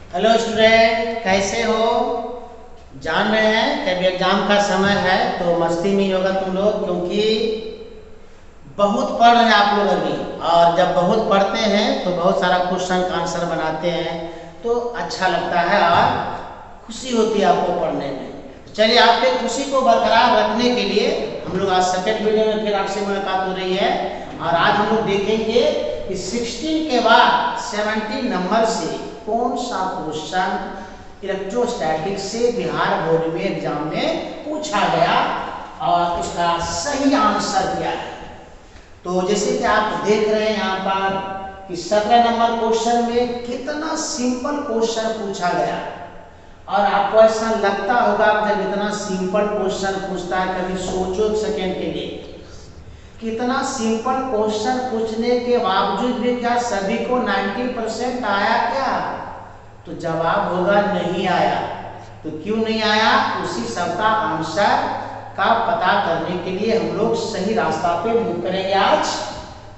Hello student, कैसे हो? जान रहे हैं कि अभी एग्जाम का समय है तो मस्ती में ही होगा तुम लोग, क्योंकि बहुत पढ़ रहे हैं आप लोग अभी। और जब बहुत पढ़ते हैं तो बहुत सारा क्वेश्चन का आंसर बनाते हैं तो अच्छा लगता है और खुशी होती है आपको पढ़ने में। तो चलिए, आपके खुशी को बरकरार रखने के लिए हम लोग आज सेकेंड वीडियो में फिर आपसे मुलाकात हो रही है। और आज हम लोग देखेंगे कि 16 के बाद 17 नंबर से कौन सा क्वेश्चन इलेक्ट्रोस्टैटिक से बिहार बोर्ड में एग्जाम में पूछा गया और उसका सही आंसर क्या है। तो जैसे कि आप देख रहे हैं यहाँ पर कि 17 नंबर क्वेश्चन में कितना सिंपल क्वेश्चन पूछा गया। और आपको ऐसा लगता होगा जब इतना सिंपल क्वेश्चन पूछता है, कभी सोचो एक सेकेंड के लिए, कितना सिंपल क्वेश्चन पूछने के बावजूद भी क्या सभी को 90% आया क्या? तो जवाब होगा नहीं आया। तो क्यों नहीं आया? उसी सबका आंसर का पता करने के लिए हम लोग सही रास्ता पे मूव करेंगे आज।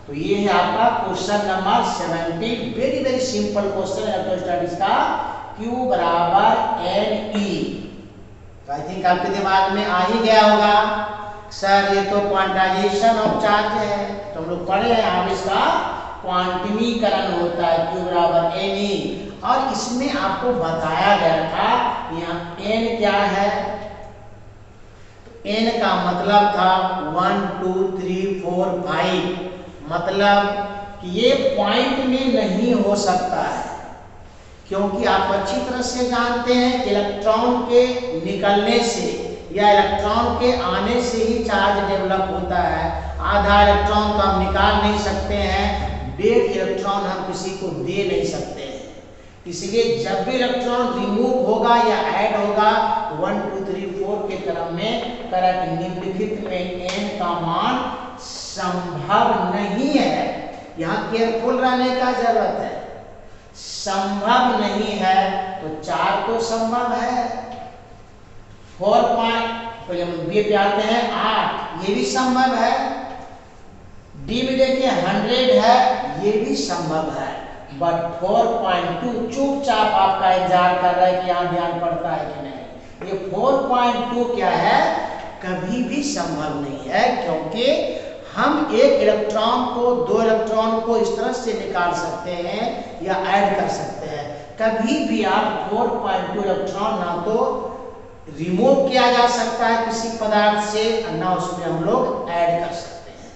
तो ये है आपका question number 17, very very simple question electrostatics का, Q बराबर NE। तो आई थिंक आपके दिमाग में आ ही गया होगा, सर ये तो क्वांटाइजेशन ऑफ चार्ज है। तो हम लोग पढ़े हैं, अब इसका क्वांटमीकरण होता है Q बराबर NE। और इसमें आपको बताया गया था यहाँ N क्या है। N का मतलब था 1 2 3 4 5, मतलब कि ये पॉइंट में नहीं हो सकता है, क्योंकि आप अच्छी तरह से जानते हैं कि इलेक्ट्रॉन के निकलने से या इलेक्ट्रॉन के आने से ही चार्ज डेवलप होता है। आधा इलेक्ट्रॉन तो हम निकाल नहीं सकते हैं, 1.5 इलेक्ट्रॉन हम किसी को दे नहीं सकते हैं। इसलिए जब भी इलेक्ट्रॉन रिमूव होगा या ऐड होगा 1 2 3 4 के क्रम में, तरह निम्नलिखित में n का मान संभव नहीं है। यहाँ केयरफुल रहने का जरूरत है। संभव नहीं है तो 4 तो संभव है, 4 पॉइंट बी पे आते हैं 8, ये भी संभव है। डी में देखिए 100 है, ये भी संभव है। बट 4.2 चुपचाप आपका इंतजार कर रहा है कि यहाँ ध्यान पड़ता है कि नहीं। ये 4.2 क्या है? कभी भी संभव नहीं है, क्योंकि हम एक इलेक्ट्रॉन को 2 इलेक्ट्रॉन को इस तरह से निकाल सकते हैं या ऐड कर सकते हैं। कभी भी आप 4.2 इलेक्ट्रॉन ना तो रिमूव किया जा सकता है किसी पदार्थ से, ना उसमें हम लोग ऐड कर सकते हैं।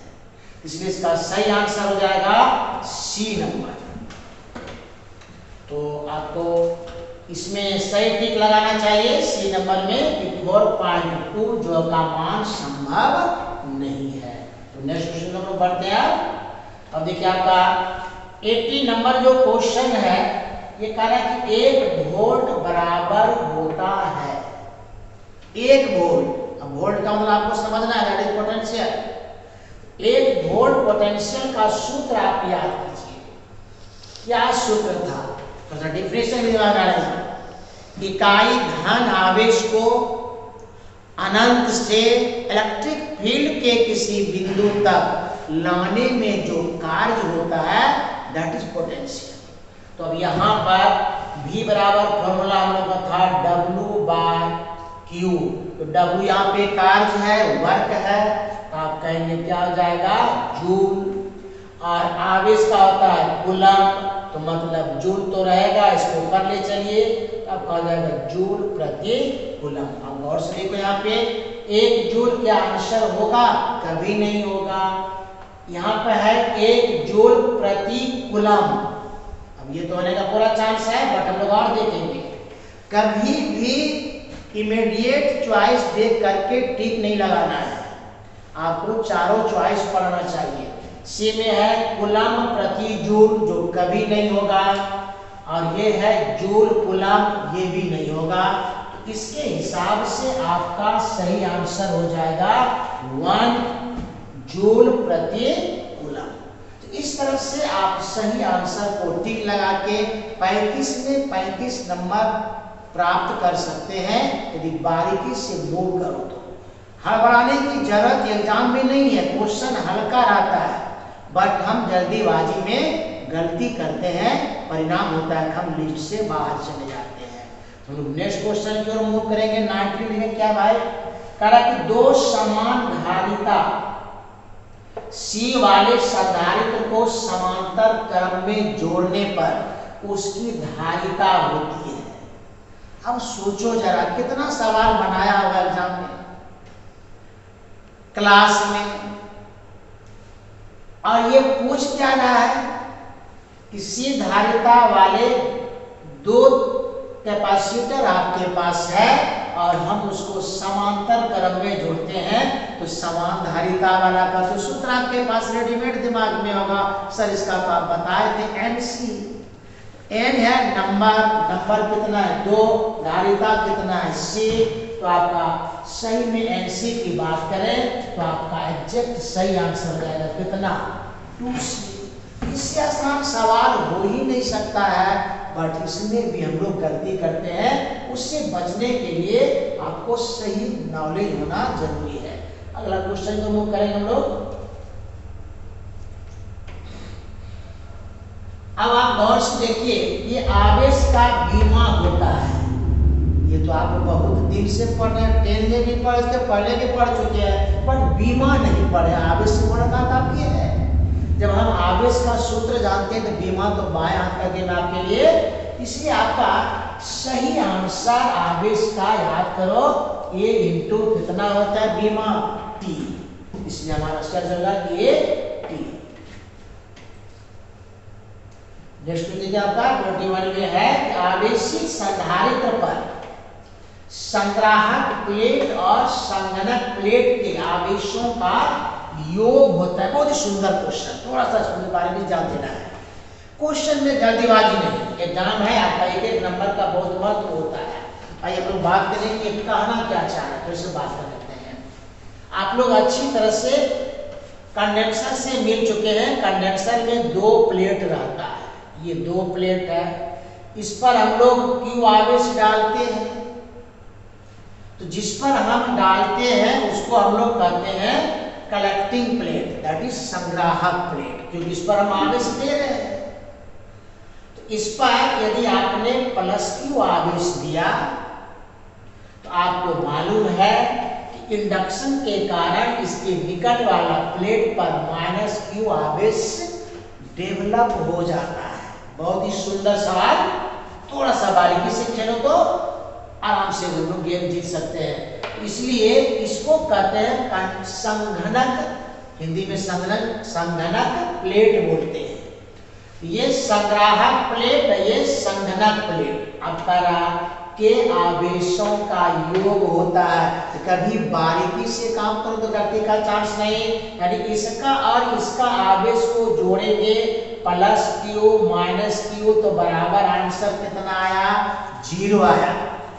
इसलिए इसका सही आंसर हो जाएगा सी नंबर। तो आपको इसमें सही टिक लगाना चाहिए सी नंबर में कि 4.2 जो का मान संभव नहीं है। तो नेक्स्ट क्वेश्चन हम लोग बढ़ते हैं। अब देखिए आपका 80 नंबर जो क्वेश्चन है, ये कह रहा है कि 1 वोल्ट बराबर होता है 1 वोल्ट। अब वोल्ट का मतलब आपको समझना है, that is potential. 1 volt potential का सूत्र आप याद कीजिए। क्या सूत्र था? तो डिफिनेशन में याद आ रहा है, इकाई धन आवेश को अनंत से इलेक्ट्रिक फील्ड के किसी बिंदु तक लाने में जो कार्य होता है दैट इज पोटेंशियल। तो अब यहाँ पर V बराबर फॉर्मूला हम लोग का था W/Q। तो W यहाँ पे कार्य है, वर्क है, तो आप कहेंगे क्या हो जाएगा? जूल। और आवेश का होता है कूलम, तो मतलब जूल तो रहेगा, इसको ऊपर ले चलिए, अब कहा जाएगा जूल प्रति कूलम। अब गौर से देखो यहाँ पे 1 जूल क्या आंसर होगा? कभी नहीं होगा। यहाँ पे है 1 जूल प्रति कूलम। अब ये तो होने का पूरा चांस है, बट हम लोग और देखेंगे। कभी भी इमीडिएट चॉइस देख करके टिक नहीं लगाना है, आपको चारों चॉइस पढ़ना चाहिए। सी में है कूलम प्रति जूल, जो कभी नहीं होगा, और ये है जूल कूलम, ये भी नहीं होगा। तो इसके हिसाब से आपका सही आंसर हो जाएगा 1 जूल प्रति कूलम। तो इस तरह से आप सही आंसर को टिक लगा के 35 में 35 नंबर प्राप्त कर सकते हैं, यदि बारीकी से मूव करो तो। हड़बड़ाने की जरूरत एग्जाम में नहीं है, क्वेश्चन हल्का रहता है, बट हम जल्दीबाजी में गलती करते हैं, परिणाम होता है हम लिस्ट से बाहर चले जाते हैं। हम लोग नेक्स्ट क्वेश्चन की ओर मूव करेंगे। 19 में क्या भाई कह रहा कि दो समान धारिता C वाले संधारित्र को समांतर क्रम में जोड़ने पर उसकी धारिता होती है। अब सोचो जरा कितना सवाल बनाया होगा एग्जाम में, क्लास में, और ये पूछ क्या रहा है कि C धारिता वाले दो कैपेसिटर आपके पास है और हम उसको समांतर क्रम में जोड़ते हैं, तो समान धारिता वाला का तो सूत्र आपके पास रेडीमेड दिमाग में होगा। सर इसका तो आप बताए थे NC, N है नंबर कितना है 2, धारिता कितना है C, तो आपका सही में NC की बात करें तो आपका एग्जैक्ट सही आंसर जाएगा कितना 2C। इससे आसान सवाल हो ही नहीं सकता है, बट इसमें भी हम लोग गलती करते हैं। उससे बचने के लिए आपको सही नॉलेज होना जरूरी है। अगला क्वेश्चन को मूव करेंगे हम लोग। अब आप गौर से देखिए, ये आवेश का बीमा होता है। ये तो आप बहुत दिन से पढ़ रहे हैं, 10 में भी पढ़ के पहले भी पढ़ चुके हैं, बट बीमा नहीं पढ़े। आवेश से मुलाकात आपकी है। जब हम आवेश का सूत्र जानते हैं तो बीमा तो बाएं हाथ का गेम आपके लिए, इसलिए आपका सही आंसर आवेश का याद करो A इंटू कितना होता है बीमा T, इसलिए हमारा क्या चलेगा A T। नेक्स्ट देखिए आपका 21 में है कि आवेशित संधारित्र पर संग्राहक प्लेट और संगणक प्लेट के आवेशों का योग होता है। बहुत ही सुंदर क्वेश्चन, थोड़ा सा इसके बारे में जान देना है। क्वेश्चन में जल्दीबाजी नहीं, एग्जाम है आपका, एक नंबर का बहुत महत्व होता है। आइए हम लोग बात करेंगे कहना क्या चाह रहे हैं, तो इसे बात कर लेते हैं। आप लोग अच्छी तरह से कंडेंसर से मिल चुके हैं। कंडेंसर में 2 प्लेट रहता है, ये 2 प्लेट है, इस पर हम लोग Q आवेश डालते हैं। तो जिस पर हम डालते हैं उसको हम लोग कहते हैं कलेक्टिंग प्लेट, दैट इज संग्राहक प्लेट, क्योंकि इस पर हम आवेश दे रहे हैं। तो इस पर यदि आपने +Q आवेश दिया तो आपको मालूम है कि इंडक्शन के कारण इसके निकट वाला प्लेट पर -Q आवेश डेवलप हो जाता है। बहुत ही सुंदर सवाल, थोड़ा सा बारीकी से खेलो तो आराम से हम लोग गेम जीत सकते हैं। इसलिए इसको कहते हैं संघनक, हिंदी में संघनक प्लेट बोलते हैं। ये संग्राहक प्लेट, ये संघनक प्लेट। अब करा के आवेशों का योग होता है, तो कभी बारीकी से काम करो तो गलती का चांस नहीं। यानी इसका और इसका आवेश को जोड़ेंगे +Q -Q, तो बराबर आंसर कितना आया 0 आया।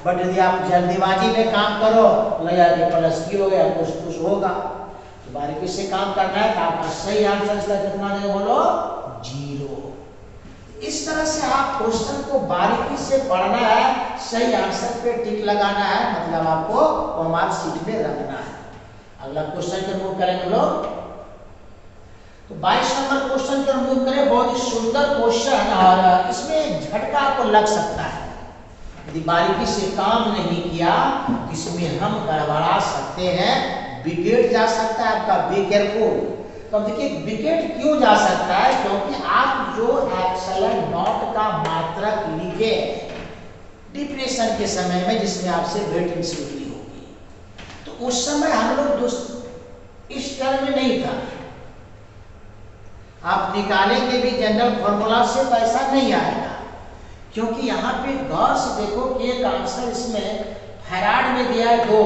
बट यदि आप जल्दीबाजी में काम करो लगा कि +Q हो गया, कुछ होगा, तो बारीकी से काम करना है। तो आपका सही आंसर इसका कितना है बोलो 0। इस तरह से आप क्वेश्चन को बारीकी से पढ़ना है, सही आंसर पे टिक लगाना है, मतलब आपको वो मार्क्स शीट में रखना है। अगला क्वेश्चन को मूव करेंगे हम लोग। तो 22 नंबर क्वेश्चन को मूव करें। बहुत ही सुंदर क्वेश्चन, और इसमें झटका आपको लग सकता है यदि बारीकी से काम नहीं किया, इसमें हम गड़बड़ा सकते हैं, विकेट जा सकता है आपका। Be careful. तो देखिए विकेट क्यों जा सकता है, क्योंकि आप जो ε0 का मात्रक लिखे डिप्रेशन के समय में, जिसमें आपसे वेट इंसिक्योरिटी होगी, तो उस समय हम लोग इस टर्म में नहीं था। आप निकालेंगे भी जनरल फॉर्मूला से तो ऐसा नहीं आएगा, क्योंकि यहाँ पे गौर से देखो कि एक आंसर इसमें फैराड में दिया है 2,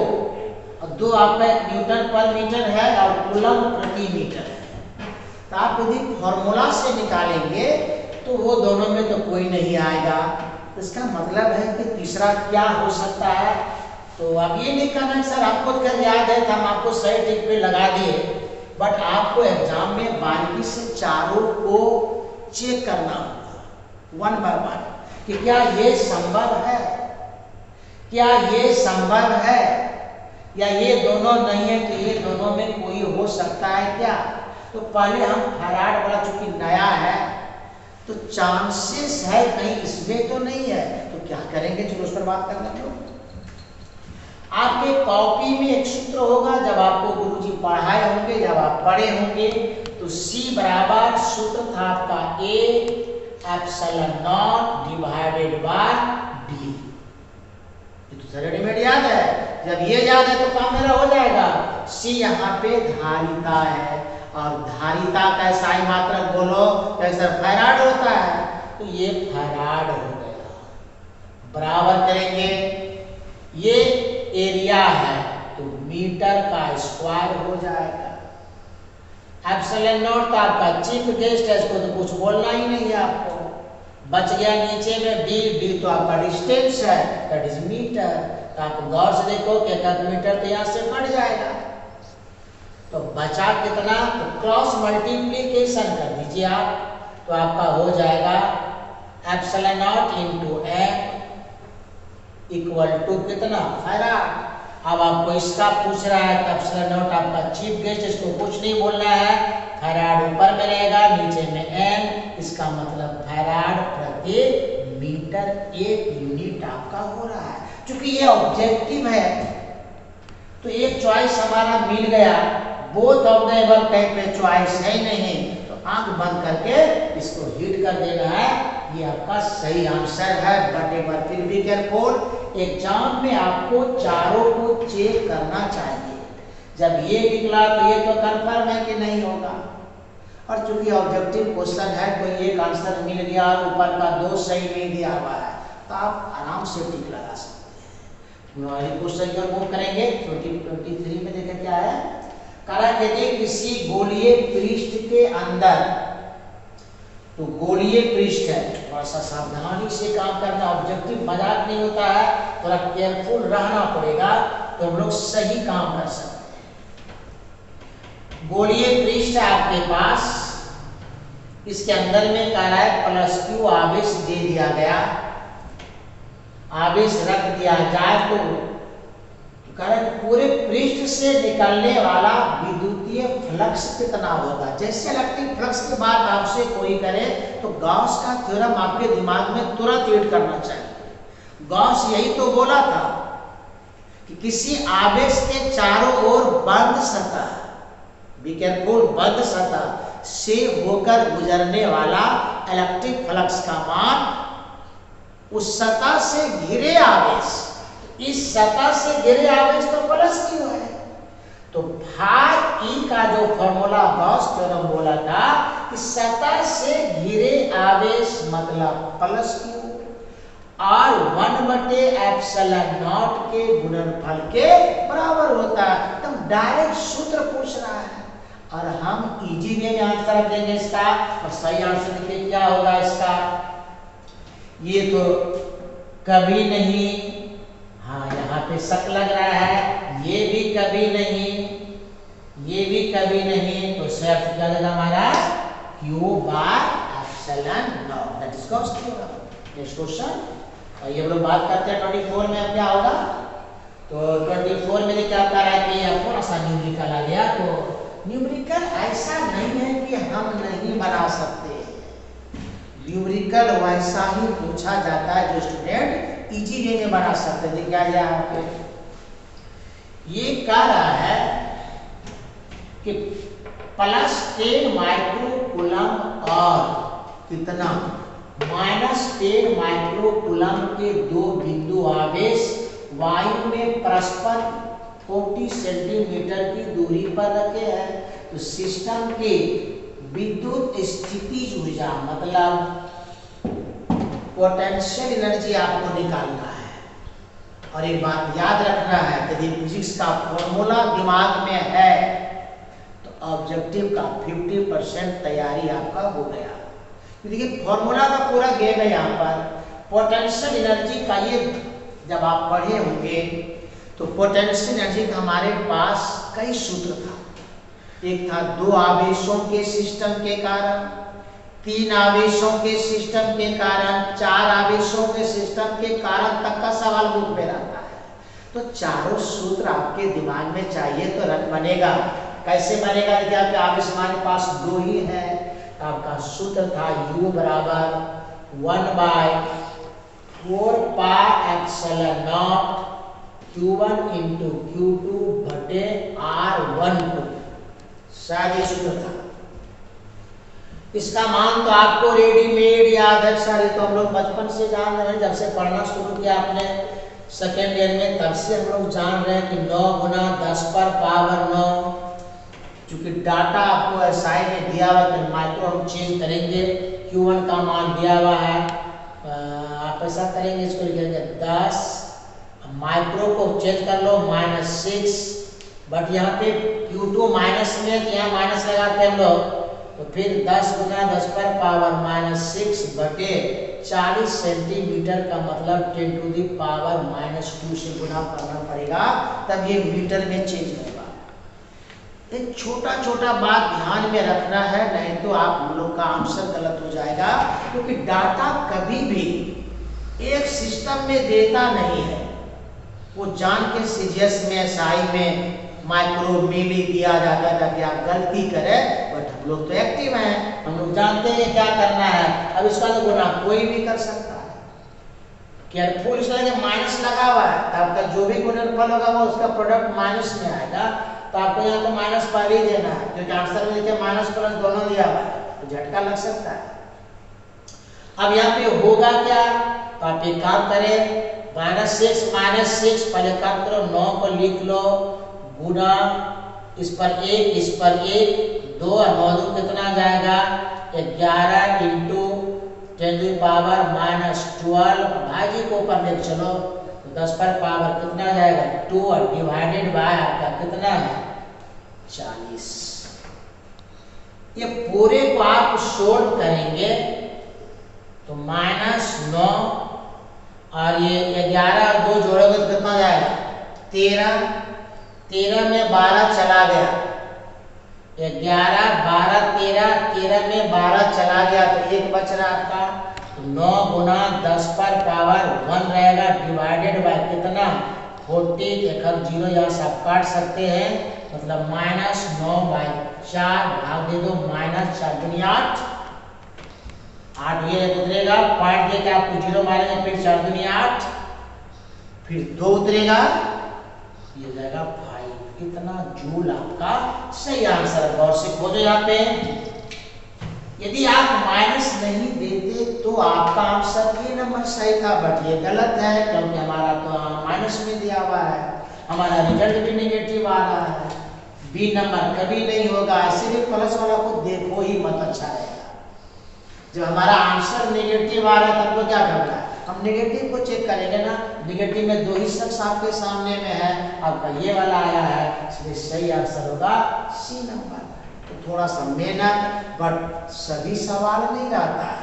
और 2 आपका Nm/मीटर है और कूलम प्रति मीटर है। तो आप यदि फॉर्मूला से निकालेंगे तो वो दोनों में तो कोई नहीं आएगा। तो इसका मतलब है कि तीसरा क्या हो सकता है। तो अब ये नहीं कहना सर आपको कर याद है, तो हम आपको सही टिक पे लगा दिए, बट आपको एग्जाम में बारीकी से चारों को चेक करना होगा 1 बाय 1 कि क्या ये संभव है, क्या ये संभव है, या ये दोनों नहीं है तो ये दोनों में कोई हो सकता है क्या। तो पहले हम फैराड वाला चूंकि नया है चांसेस है कहीं इसमें तो नहीं है, तो क्या करेंगे, चलो उस पर बात करना। तो आपके कॉपी में एक सूत्र होगा, जब आपको गुरुजी पढ़ाए होंगे, जब आप पढ़े होंगे, तो C बराबर सूत्र था आपका A epsilon not divided by D। ये तो रेडीमेड याद है, जब ये याद है तो काम मेरा हो जाएगा। C यहाँ पे धारिता है, और धारिता का साई मात्रक बोलो कैसे फैराड होता है, तो ये फैराड हो गया। बराबर करेंगे, ये एरिया है तो मीटर का स्क्वायर हो जाएगा। एप्सिलॉन नॉट का आपका चीफ गेस्ट है, इसको तो कुछ बोलना ही नहीं है आपको। बच गया नीचे में डी तो आपका डिस्टेंस है, दैट इज मीटर। तो आप गौर से देखो कि 1 मीटर तो यहाँ से कट जाएगा, तो बचा कितना, तो क्रॉस मल्टीप्लीकेशन कर दीजिए आप, तो आपका हो जाएगा epsilon naught into m equal to कितना, फैराड। अब आपको इसका पूछ रहा है, तो एप्सिलॉन नॉट आपका चीफ गेस्ट, इसको कुछ नहीं बोलना है, फैराड ऊपर में रहेगा, नीचे में m, इसका मतलब फैराड प्रति मीटर एक यूनिट आपका हो रहा है। क्योंकि ये ऑब्जेक्टिव है, तो एक चॉइस हमारा मिल गया, बोथ ऑफ द एबव कहीं पे चॉइस है नहीं, तो आंख बंद करके इसको हिट कर देना है, ये आपका सही आंसर है। बट एक बार फिर भी केयरफुल, एग्जाम में आपको चारों को चेक करना चाहिए। जब ये निकला तो ये तो कंफर्म है कि नहीं होगा, और चूंकि ऑब्जेक्टिव क्वेश्चन है, कोई एक आंसर मिल गया और ऊपर का 2 सही नहीं दिया हुआ है, तो आप आराम से टिक लगा सकते हैं। क्वेश्चन की ओर मूव करेंगे, 2023 में देखें क्या है। करा कहते हैं किसी गोलीय पृष्ठ के अंदर, तो गोलीय पृष्ठ है, थोड़ा सा सावधानी से काम करना, ऑब्जेक्टिव मजाक नहीं होता है, थोड़ा केयरफुल रहना पड़ेगा, तो हम लोग सही काम कर सकते हैं। गोलीय पृष्ठ है आपके पास, इसके अंदर में कह रहा है +q आवेश दे दिया गया, आवेश रख दिया जाए, तो कारण पूरे पृष्ठ से निकलने वाला विद्युतीय फ्लक्स कितना होगा। जैसे इलेक्ट्रिक फ्लक्स के बाद आपसे कोई करे, तो गॉस का थ्योरम आपके दिमाग में तुरंत रीड करना चाहिए। गॉस यही तो बोला था कि किसी आवेश के चारों ओर बंद सतह, बी केयरफुल, बंद सतह से होकर गुजरने वाला इलेक्ट्रिक फ्लक्स का मान उस सतह से घिरे आवेश, इस सतह से घिरे आवेश तो +q है, तो भाग E का जो फॉर्मूला गॉस थ्योरम बोला था कि सतह से घिरे आवेश मतलब +q और 1/ε0 के गुणनफल के बराबर होता है। एकदम डायरेक्ट सूत्र पूछ रहा है, और हम इजी वे में आंसर देंगे इसका, और सही आंसर देखिए क्या होगा इसका। ये तो कभी नहीं, हाँ यहाँ पे शक लग रहा है, ये भी कभी नहीं, ये भी कभी नहीं, तो शर्त क्या देगा हमारा, q/ε0, that is Gauss theorem. Next question, और ये हम लोग बात करते हैं 24 में। अब क्या होगा, तो 24 में क्या कह रहा है कि थोड़ा सा न्यूमेरिकल आ गया, तो न्यूमेरिकल ऐसा नहीं है कि हम नहीं बना सकते, न्यूमेरिकल वैसा ही पूछा जाता है जो स्टूडेंट इजी वे में बना सकते हैं। क्या यहाँ पे ये कह रहा है कि +10 माइक्रोकूलम और कितना -10 माइक्रोकूलम के 2 बिंदु आवेश वायु में परस्पर 40 सेंटीमीटर की दूरी पर रखे हैं, तो सिस्टम के विद्युत स्थितिज ऊर्जा मतलब पोटेंशियल एनर्जी आपको निकालना है। और एक बात याद रखना है, यदि फिजिक्स का फॉर्मूला दिमाग में है तो ऑब्जेक्टिव का 50% तैयारी आपका हो गया। देखिए फॉर्मूला का पूरा गेम है यहाँ पर। पोटेंशियल एनर्जी का ये जब आप पढ़े होंगे तो पोटेंशियल एनर्जी का हमारे पास कई सूत्र था। एक था 2 आवेशों के सिस्टम के कारण, 3 आवेशों के सिस्टम के कारण, 4 आवेशों के सिस्टम के कारण तक का सवाल बुक में रहता है। तो चारों सूत्र आपके दिमाग में चाहिए तो रट बनेगा। कैसे बनेगा? देखिए आपके आवेश हमारे पास 2 ही है, तो आपका सूत्र था U बराबर 1/4 pi epsilon not Q1 into Q2 बटे R12, शायद ये सूत्र था। इसका मान तो आपको रेडीमेड याद है सर, ये तो हम लोग बचपन से जान रहे हैं, जब से पढ़ना शुरू किया आपने सेकेंड ईयर में, तब से हम लोग जान रहे हैं कि 9 गुना 10 पर पावर 9। चूंकि डाटा आपको एसआई में दिया हुआ है, माइक्रो हम चेंज करेंगे, Q1 का मान दिया हुआ है, आप ऐसा करेंगे, इसको लिखेंगे 10, माइक्रो को चेंज कर लो -6, बट यहाँ पे Q2 माइनस में, यहाँ माइनस लगाते हैं हम लोग, तो फिर 10 गुना 10 पर पावर -6 बटे 40 सेंटीमीटर का मतलब 10 टू दी पावर -2 से गुना करना पड़ेगा, तब ये मीटर में चेंज होगा। एक छोटा छोटा बात ध्यान में रखना है, नहीं तो आप लोग का आंसर गलत हो जाएगा, क्योंकि डाटा कभी भी एक सिस्टम में देता नहीं है, वो जान के सीजीएस में एसआई में माइक्रो मिली दिया जाता है ताकि आप गलती करें, बट हम लोग तो एक्टिव हैं, हम लोग जानते हैं क्या करना है। अब इसका तो गुना कोई भी कर सकता है, केयरफुल इसलिए माइनस लगा हुआ है, तो आपका जो भी गुणनफल होगा वो उसका प्रोडक्ट माइनस में आएगा, तो आपको यहाँ तो माइनस पहले ही देना है, क्योंकि आंसर में देखिए माइनस प्लस दोनों दिया हुआ है, तो झटका लग सकता है। अब यहाँ पे होगा क्या, तो आप एक काम करें, -6 पहले काम करो, 9 को लिख लो, गुना इस पर 1 इस पर 1, 2 और 9 दूनी कितना जाएगा, 11 इंटू 10 टू पावर -12, भाजी को ऊपर ले चलो, तो 10 पर पावर कितना जाएगा 2, और डिवाइडेड बाय आपका कितना है 40। ये पूरे को आप सोल्व करेंगे तो -9 और ये 11 और 2 जोड़ोगे तो कितना जाएगा 13 में 12 चला गया, 11 12 13 में 12 चला गया, तो 1 बच रहा आपका, तो 9 गुना 10 पर पावर 1 रहेगा, डिवाइडेड बाय कितना 40, एक 0 यहाँ से आप काट सकते हैं, मतलब -9/4 भाग दे दो -4 दूनी 8, 8 ये उतरेगा, पॉइंट देके आपको 0 मारेंगे, फिर 4 दूनी 8, फिर 2 उतरेगा, ये जाएगा 5, कितना जूल आपका सही आंसर है। गौर से खोजो यहाँ पे, यदि आप माइनस नहीं देते तो आपका आंसर ये नंबर सही था, बट ये गलत है क्योंकि हमारा तो माइनस में दिया हुआ है, हमारा रिजल्ट भी नेगेटिव आ रहा है। बी नंबर कभी नहीं होगा, ऐसे भी प्लस वाला को देखो ही मत, अच्छा रहेगा। जब हमारा आंसर नेगेटिव आ रहा है तब तो क्या करना है, हम नेगेटिव को चेक करेंगे ना, नेगेटिव में 2 ही शख्स आपके सामने में है, आपका ये वाला आया है, इसलिए सही आंसर होगा सी नंबर। तो थोड़ा सा मेहनत, बट सभी सवाल नहीं रहता है,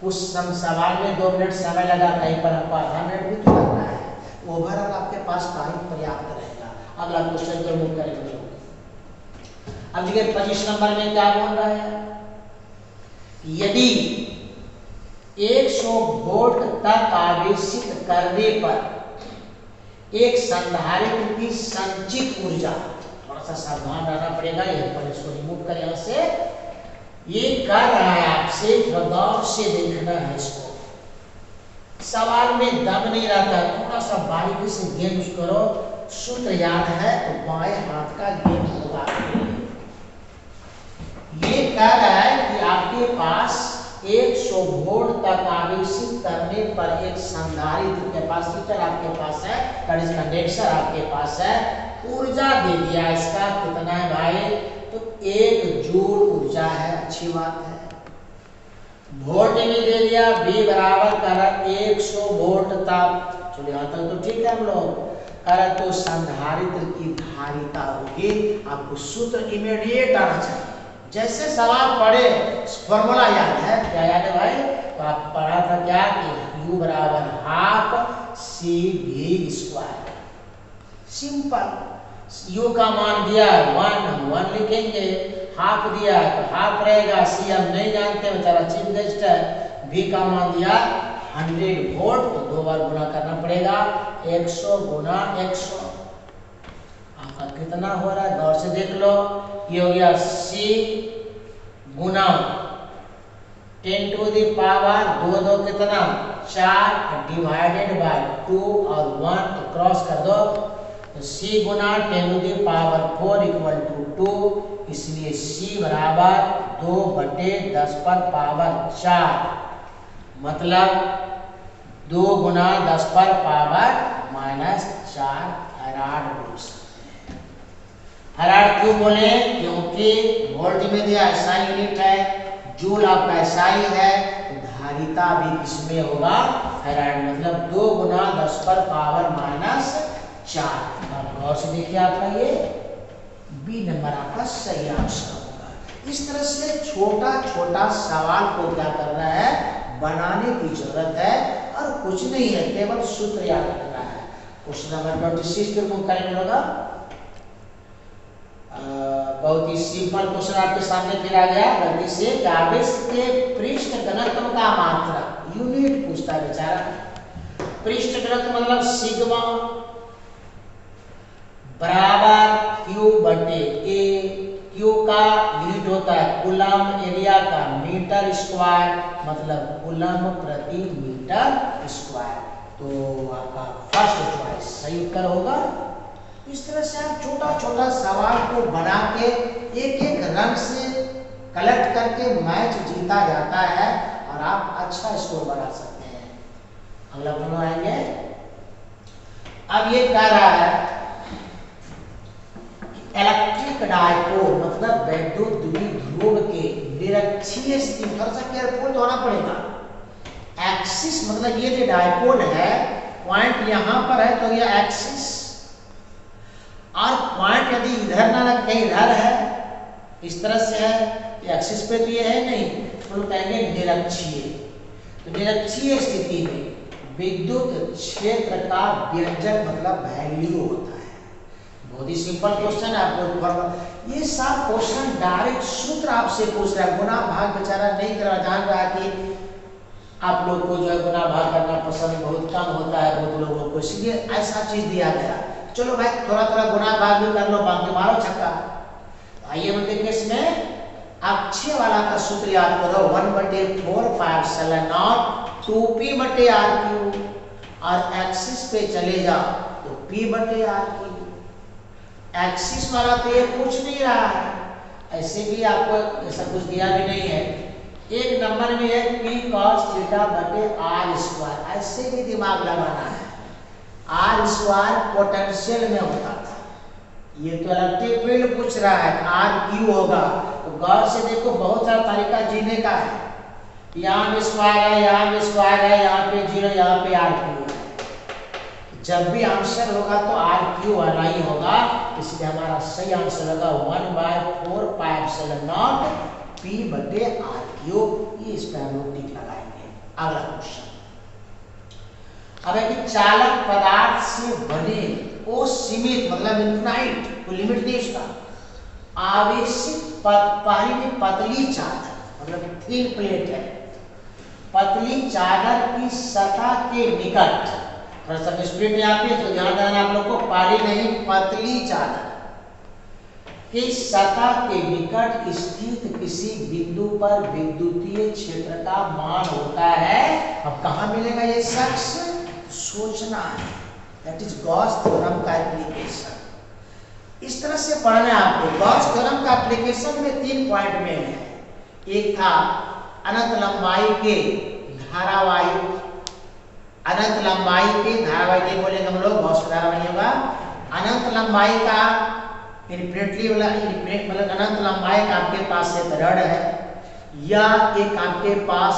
कुछ सवाल में 2 मिनट समय लगा, कहीं पर आपको आधा मिनट भी तो लगना है, ओवरऑल आपके पास टाइम पर्याप्त रहेगा। अगला क्वेश्चन को मूव करेंगे। अब देखिए 25 नंबर में क्या बोल रहा है, यदि 100 वोल्ट तक आवेशित करने पर एक संधारित्र की संचित ऊर्जा, थोड़ा सा सावधान रहना पड़ेगा, ये पर इसको रिमूव करें यहाँ से, ये कर रहा है आपसे, गौर से देखना है इसको, सवाल में दम नहीं रहता है, थोड़ा सा बारीकी से गेम करो, सूत्र याद है तो बाएं हाथ का गेम होगा। ये कह रहा है कि आपके पास 100 वोल्ट तक आवेशित करने पर एक संधारित्र कैपेसिटर आपके पास है, कंडेंसर आपके पास है, ऊर्जा दे दिया, इसका कितना है भाई, तो 1 जूल ऊर्जा है, अच्छी बात है। वोल्ट में दे दिया, V बराबर कर 100 वोल्ट तक, चलिए यहाँ तक तो ठीक है हम लोग कर, तो संधारित्र की धारिता होगी, आपको सूत्र इमीडिएट आना चाहिए, जैसे सवाल पढ़े फॉर्मूला याद है, क्या याद है भाई, तो आप पढ़ा था क्या कि U बराबर हाफ CV², सिंपल, U का मान दिया 1 लिखेंगे, हाफ दिया है तो हाफ रहेगा, C हम नहीं जानते, बेचारा चीफ गेस्ट है, V का मान दिया 100 वोल्ट, तो 2 बार गुना करना पड़ेगा, 100 गुना 100, आपका कितना हो रहा है, गौर से देख लो, ये हो गया C गुना 10 टू द पावर 2 2 कितना 4 डिवाइडेड बाय 2 और 1 तो क्रॉस कर दो तो c गुना 10 to the power 4 equal to 2, इसलिए c बराबर 2 बटे 10 पर पावर 4, मतलब 2 गुना 10 पर पावर -4 फैराड बोल सकते हैं। फैराड क्यों बोले? क्योंकि वोल्ट में दिया ऐसा यूनिट है, जूल आपका SI है, तो धारिता भी किसमें होगा? फैराड, मतलब 2 गुना 10 पर पावर -4। अब गौर से देखिए आपका ये बी नंबर आपका सही आंसर होगा। इस तरह से छोटा छोटा सवाल को क्या करना है, बनाने की जरूरत है और कुछ नहीं है, केवल सूत्र याद रखना है। क्वेश्चन नंबर 26 पे मूव करेंगे होगा। बहुत ही सिंपल क्वेश्चन आपके सामने फिर आ गया गलती से। कागज के पृष्ठ घनत्व का मात्रा यूनिट पूछता है बेचारा। पृष्ठ घनत्व मतलब सिग्मा बराबर Q बटे A, Q का यूनिट होता है कूलम, एरिया का मीटर स्क्वायर, मतलब कूलम प्रति मीटर स्क्वायर। तो आपका फर्स्ट चॉइस सही उत्तर होगा। इस तरह से आप छोटा छोटा सवाल को बना के एक एक रंग से कलेक्ट करके मैच जीता जाता है और आप अच्छा स्कोर बना सकते हैं। अगला प्रश्न आएंगे। अब ये कह रहा है इलेक्ट्रिक डायपोल मतलब वैद्युत द्विध्रुव के निरक्षीय स्थिति, थोड़ा सा केयरफुल तो होना पड़ेगा। एक्सिस मतलब ये जो डायपोल है, पॉइंट यहां पर है तो ये एक्सिस, और पॉइंट यदि इधर ना लगे कहीं इधर है, इस तरह से है, ये एक्सिस पे तो ये है नहीं, तो कहेंगे निरक्षीय। तो निरक्षीय स्थिति में विद्युत क्षेत्र का व्यंजक मतलब वैल्यू होता है। बहुत ही सिंपल क्वेश्चन है आपको। ये सब क्वेश्चन डायरेक्ट सूत्र आपसे पूछ रहा है, गुना भाग बेचारा नहीं कर रहा, जान रहा है कि आप लोग को जो है गुना भाग करना पसंद बहुत कम होता है बहुत लोगों को, इसलिए ऐसा चीज दिया गया। चलो भाई थोड़ा थोड़ा गुना भाग भी कर लो, बाकी मारो छक्का। आइए हम देखिए इसमें अक्षय वाला का सूत्र याद करो, 1/4 2p बटे r3, और एक्सिस पे चले जाओ तो p बटे r3। एक्सिस वाला तो ये पूछ नहीं रहा है, ऐसे भी आपको ऐसा कुछ दिया भी नहीं है। एक नंबर में है p cos थीटा बटे r स्क्वायर, ऐसे भी दिमाग लगाना है। आर स्क्वायर पोटेंशियल में होता था, ये तो इलेक्ट्रिक फील्ड पूछ रहा है, आर क्यू होगा। तो गौर से देखो बहुत सारा तरीका जीने का है, यहाँ भी स्क्वायर है, यहाँ भी स्क्वायर है, यहाँ पे 0, यहाँ पे आर क्यू है। जब भी आंसर होगा तो आर क्यू वाला ही होगा, इसलिए हमारा सही आंसर होगा 1/4 p बटे आर क्यू। ये इस पर हम लोग टिक लगाएंगे। अगला क्वेश्चन, अब एक चालक पदार्थ से बने असीमित मतलब इनफाइनाइट, कोई लिमिट नहीं उसका, आवेशित पहली में पतली चादर मतलब थिन प्लेट है, पतली चादर की सतह के निकट, थोड़ा सा स्पीड में आती है तो ध्यान देना आप लोग को, पारी नहीं पतली चादर की सतह के निकट स्थित किसी बिंदु पर विद्युतीय क्षेत्र का मान होता है। अब कहाँ मिलेगा ये शख्स, सोचना है, दैट इज गॉस थ्योरम का एप्लीकेशन। इस तरह से पढ़ना है आपको। गॉस थ्योरम का एप्लीकेशन में 3 पॉइंट में है। एक था अनंत लंबाई के धारावाहिक, अनंत लंबाई के धारावाहिक नहीं बोलेंगे हम लोग, गॉस धारा नहीं होगा। अनंत लंबाई का इनफिनिटली वाला, मतलब अनंत लंबाई का आपके पास एक रड है, या एक आपके पास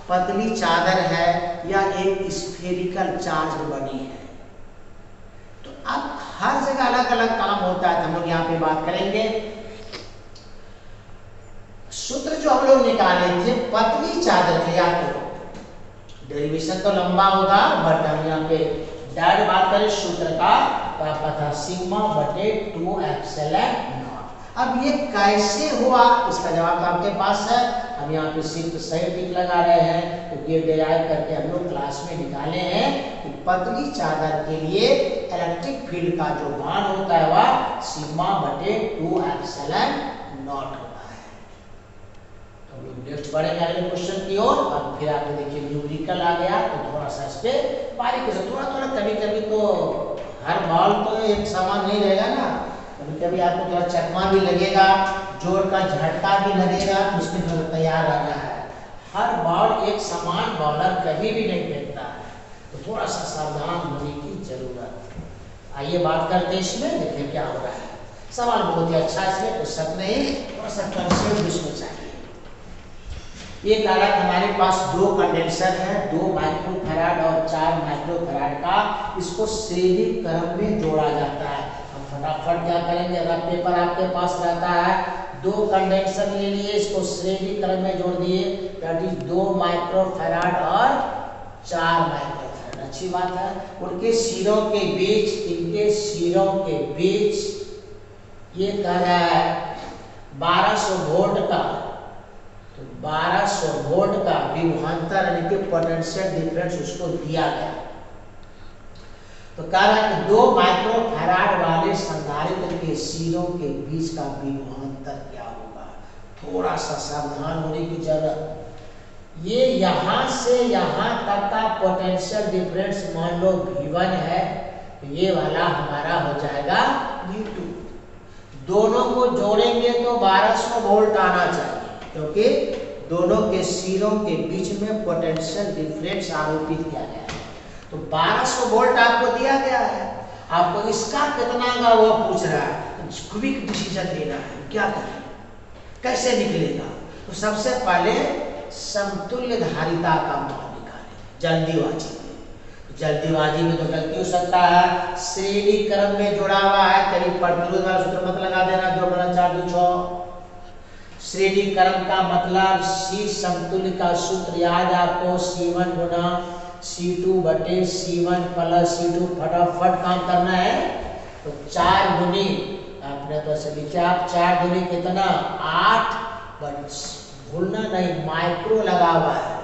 पतली चादर है, या एक स्फेरिकल चार्ज बनी है। तो अब हर जगह अलग अलग काम होता है, तो हम लोग यहाँ पे बात करेंगे। सूत्र जो हम लोग निकाले थे पतली चादर के, याद करो डेरिवेशन तो लंबा होगा, बट हम यहाँ पे डायरेक्ट बात करें सूत्र का, तो आपका था सिग्मा बटे 2 एप्सिलॉन नॉट। अब ये कैसे हुआ इसका जवाब तो आपके पास है। हम यहाँ पे सिर्फ सही टिक लगा रहे हैं, क्योंकि ये डिराइव करके हम लोग क्लास में निकाले हैं कि पतली चादर के लिए इलेक्ट्रिक फील्ड का जो मान होता है वह सिग्मा बटे 2 एप्सिलॉन नॉट होता है। तो नेक्स्ट बढ़ेंगे अगले क्वेश्चन की ओर। अब फिर आपने देखिए न्यूमेरिकल आ गया, तो थोड़ा सा इस पे बारीकी से थोड़ा थोड़ा कभी कभी तो हर बॉल तो एक समान नहीं रहेगा ना, कभी कभी आपको थोड़ा चकमा भी लगेगा, जोर का झटका भी लगेगा, तो उसमें जो तैयार रहना है। हर बॉल एक समान बॉलर कभी भी नहीं फेंकता है, तो थोड़ा सा सावधान होने की जरूरत। आइए बात करते हैं इसमें, देखिए क्या हो रहा है। सवाल बहुत ही अच्छा है, इसमें कुछ शक नहीं, थोड़ा सा कंसेप्ट इसमें चाहिए। ये कह रहा है हमारे पास दो कंडेंसर है, 2 माइक्रोफैराड और 4 माइक्रोफैराड का, इसको श्रेणी क्रम में जोड़ा जाता है। हम फटाफट क्या करेंगे, अगर पेपर आपके पास रहता है, 2 कंडेंसर ले लिए, इसको श्रेणी क्रम में जोड़ दिए, दैट इज 2 माइक्रोफैराड और 4 माइक्रोफैराड। अच्छी बात है। उनके सिरों के बीच, इनके सिरों के बीच ये कह रहा है 1200 वोल्ट का, तो 1200 वोल्ट का विभवांतर यानी कि पोटेंशियल डिफरेंस उसको दिया गया। तो कह रहा है कि 2 माइक्रोफैराड वाले संधारित्र के सिरों के बीच का विभवांतर क्या होगा। थोड़ा सा सावधान होने की जरूरत। ये यहां से यहां तक का पोटेंशियल डिफरेंस मान लो V1 है, तो ये वाला हमारा हो जाएगा V2। दोनों को जोड़ेंगे तो 1200 वोल्ट आना चाहिए, क्योंकि दोनों के सिरों के बीच में पोटेंशियल डिफरेंस आरोपित किया गया है। तो 1200 वोल्ट आपको दिया गया है, आपको इसका कितना का वो पूछ रहा है, तो क्विक डिसीजन लेना है, क्या करें, कैसे निकलेगा। तो सबसे पहले समतुल्य धारिता का मान निकालें, जल्दीबाजी में। जल्दीबाजी में तो गलती हो सकता है, श्रेणी क्रम में जुड़ा हुआ है, करीब प्रतिरोध वाला सूत्र मत लगा देना, 2 बटा 4 2 6। श्रेणी क्रम का मतलब C समतुल्य का सूत्र याद आपको, C1 गुना C2 बटे C1 प्लस C2। फटाफट काम करना है, तो 4 गुनी आपने तो ऐसे लिखा, आप 4 गुनी कितना 8, बट भूलना नहीं माइक्रो लगा हुआ है,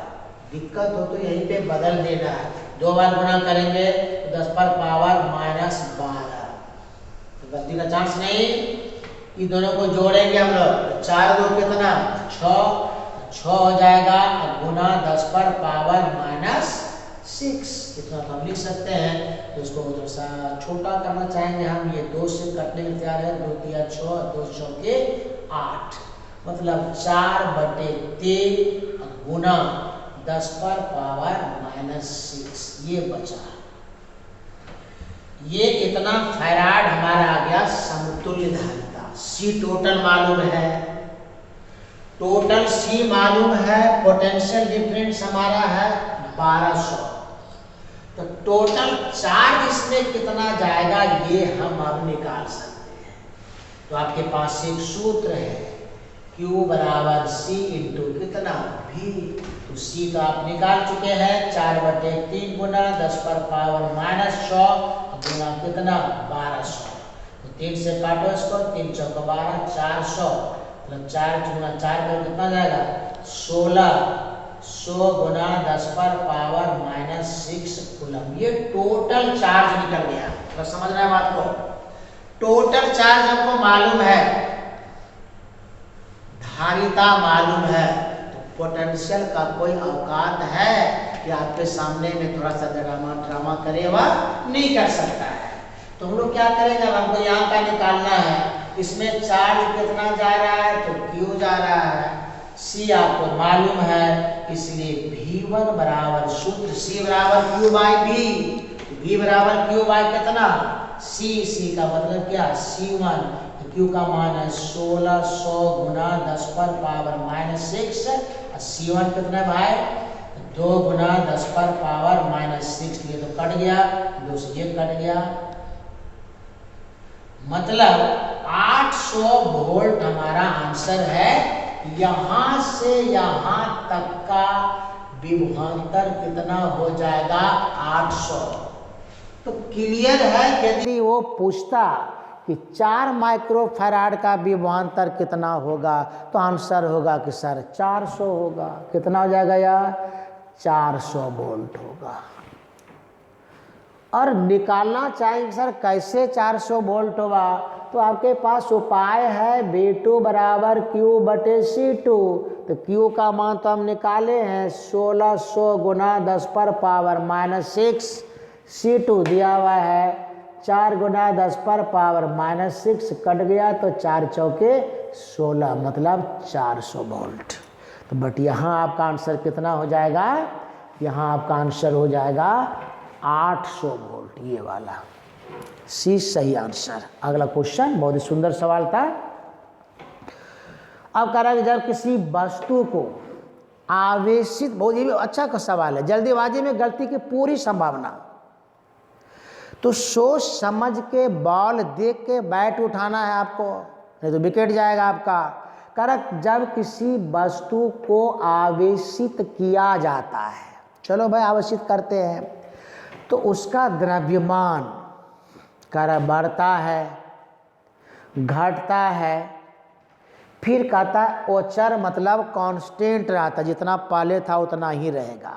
दिक्कत हो तो यहीं पे बदल देना है। 2 बार गुना करेंगे तो 10 पर पावर माइनस 12, तो गलती का चांस नहीं। इन दोनों को जोड़ेंगे हम लोग, 4 2 कितना 6 हो जाएगा, गुना 10 पर पावर माइनस 6, इतना तो हम लिख सकते हैं। तो इसको थोड़ा सा छोटा करना चाहेंगे हम, ये 2 से कटने के तैयार है, 2 तिया 6, 2 चौके 8, मतलब 4 बटे 3 गुना 10 पर पावर माइनस 6, ये बचा। ये इतना फैराड हमारा आ गया समतुल्य धारिता। C टोटल मालूम है, टोटल C मालूम है, पोटेंशियल डिफरेंस हमारा है 1200, तो टोटल चार्ज इसमें कितना जाएगा ये हम अब निकाल सकते हैं। तो आपके पास एक सूत्र है, Q बराबर C इंटू कितना V, तो C तो आप निकाल चुके हैं, 4 बटे 3 गुना 10 पर पावर माइनस 100 गुना कितना 1200, तो 3 से काटो इसको, 3 चौका 12, 400, मतलब 4 गुना 4 कर कितना जाएगा 1600 गुना 10 पर पावर माइनस 6 कूलम। ये टोटल चार्ज निकल गया। तो समझ रहे हैं बात को, टोटल चार्ज हमको मालूम है, धारिता मालूम है, तो पोटेंशियल का कोई औकात है कि आपके सामने में थोड़ा सा ड्रामा करे वह नहीं कर सकता है। तो हम लोग क्या करेंगे, हमको यहाँ का निकालना है, इसमें चार्ज कितना जा रहा है, तो Q जा रहा है, C आपको मालूम है, इसलिए V1 बराबर सूत्र C बराबर Q बाई V, V बराबर Q बाई कितना C का मतलब क्या C1, Q का मान है 1600 गुना 10 पर पावर माइनस 6, और C1 कितना है भाई 2 गुना 10 पर पावर माइनस 6, ये तो कट गया, 2 से ये कट गया, मतलब 800 वोल्ट हमारा आंसर है। यहां से यहां तक का विभवांतर कितना हो जाएगा 800। तो क्लियर है, यदि वो पूछता कि 4 माइक्रोफैराड का विभवांतर कितना होगा, तो आंसर होगा कि सर 400 होगा। कितना हो जाएगा यार 400 वोल्ट होगा। और निकालना चाहिए सर कैसे 400 वोल्ट होगा, तो आपके पास उपाय है V2 बराबर Q/C2। तो Q का मान तो हम निकाले हैं 1600 गुना 10 पर पावर -6, C2 दिया हुआ है 4 गुना 10 पर पावर -6, कट गया तो 4 चौके 16, मतलब 400 वोल्ट। तो बट यहाँ आपका आंसर कितना हो जाएगा, यहाँ आपका आंसर हो जाएगा 800 वोल्ट, ये वाला सी सही आंसर। अगला क्वेश्चन बहुत ही सुंदर सवाल था। अब कह रहा है कि जब किसी वस्तु को आवेशित, बहुत ये भी अच्छा का सवाल है, जल्दीबाजी में गलती की पूरी संभावना, तो सोच समझ के बॉल देख के बैट उठाना है आपको, नहीं तो विकेट जाएगा आपका। करक जब किसी वस्तु को आवेशित किया जाता है, चलो भाई आवेशित करते हैं, तो उसका द्रव्यमान कर बढ़ता है, घटता है, फिर कहता है ओचर मतलब कांस्टेंट रहता, जितना पहले था उतना ही रहेगा।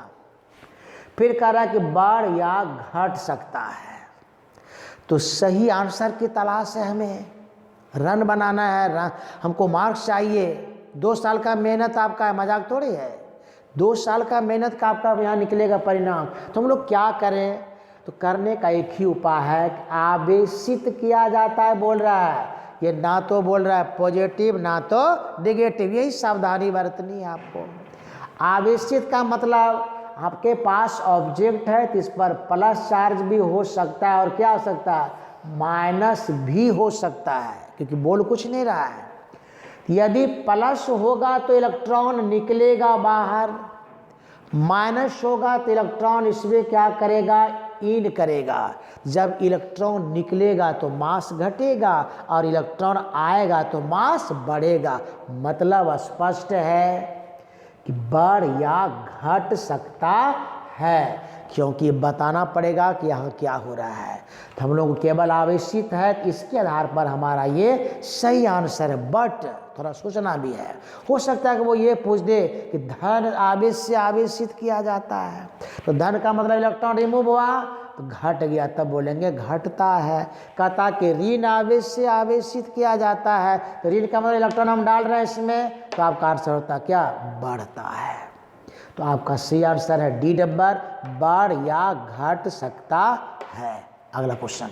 फिर कह रहा है कि बढ़ या घट सकता है। तो सही आंसर की तलाश है, हमें रन बनाना है, हमको मार्क्स चाहिए। 2 साल का मेहनत आपका है, मजाक थोड़ी है। 2 साल का मेहनत का आपका यहाँ निकलेगा परिणाम। तो हम लोग क्या करें, तो करने का एक ही उपाय है, आवेशित किया जाता है बोल रहा है, ये ना तो बोल रहा है पॉजिटिव ना तो नेगेटिव, यही सावधानी बरतनी है आपको। आवेशित का मतलब आपके पास ऑब्जेक्ट है तो इस पर प्लस चार्ज भी हो सकता है और क्या हो सकता है, माइनस भी हो सकता है, क्योंकि बोल कुछ नहीं रहा है। यदि प्लस होगा तो इलेक्ट्रॉन निकलेगा बाहर, माइनस होगा तो इलेक्ट्रॉन इसमें क्या करेगा, इन करेगा। जब इलेक्ट्रॉन निकलेगा तो मास घटेगा और इलेक्ट्रॉन आएगा तो मास बढ़ेगा। मतलब स्पष्ट है कि बढ़ या घट सकता है, क्योंकि बताना पड़ेगा कि यहाँ क्या हो रहा है। तो हम लोग केवल आवेशित है, इसके आधार पर हमारा ये सही आंसर है। बट थोड़ा सोचना भी है, हो सकता है कि वो ये पूछ दे कि धन आवेश से आवेशित किया जाता है, तो धन का मतलब इलेक्ट्रॉन रिमूव हुआ तो घट गया, तब बोलेंगे घटता है। कहता कि ऋण आवेश से आवेशित किया जाता है, तो ऋण का मतलब इलेक्ट्रॉन हम डाल रहे हैं इसमें, तो आपका आंसर होता क्या, बढ़ता है। तो आपका सही आंसर है डी नंबर, बढ़ या घट सकता है। अगला क्वेश्चन।